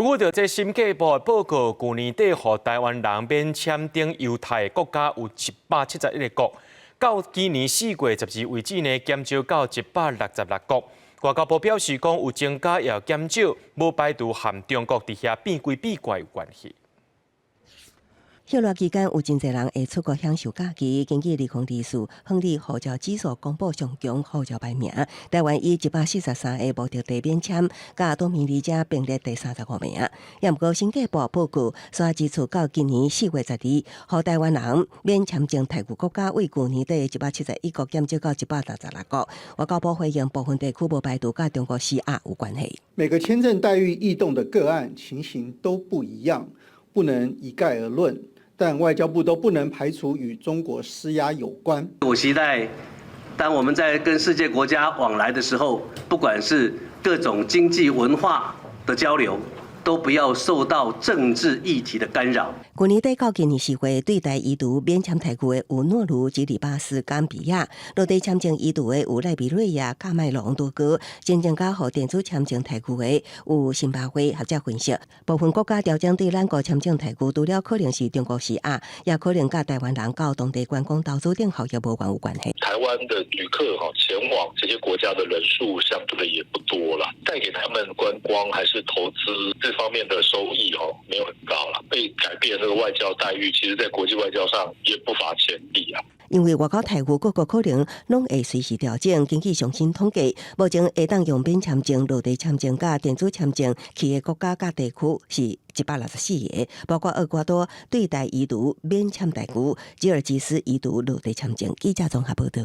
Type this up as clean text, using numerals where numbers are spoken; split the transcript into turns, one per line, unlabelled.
据到这审计部的报告，去年底予台湾人免签证犹太的国家有171个国，到今年4月12日为止呢，减少到166国。外交部表示讲，有增加也有减少，无排除和中国伫遐变规变怪有关系。
休热期间，有真侪人会出国享受假期。根据2024亨利护照指数公布上强护照排名，台湾以143个无特地免签，甲多名旅者并列第35名。也毋过，审计部报告所指出，到今年4月12日，予台湾人免签证泰国国家为去年底171国减少到166国。外交部回应部分地区无排除甲中国施压有关系。
每个签证待遇异动的个案情形都不一样，不能一概而论。但外交部都不能排除与中国施压有关。
我期待，当我们在跟世界国家往来的时候，不管是各种经济文化的交流，都不要受到政治议题的干扰。
去年底到今年4月，对台移除免签泰国的有诺鲁、吉里巴斯、甘比亚；落地签证移除的有赖比瑞亚、喀麦隆、多哥；真正甲予电子签证泰国的有辛巴威。学者分析，部分国家调整对咱国签证泰国，除了可能是中国施压，也可能甲台湾人到当地观光投资等效益无关有关系。
台湾的旅客前往这些国家的人数相对也不多了，带给他们观光还是投资这方面的收益没有很高了，被改变这个外交待遇，其实在国际外交上也不乏潜力啊。
因为外交泰国各国可能拢会随时调整，根据最新统计，目前会当用免签证、落地签证甲电子签证去的国家甲地区是164个，包括厄瓜多对台移除免签泰国，吉尔吉斯移除落地签证。记者综合报道。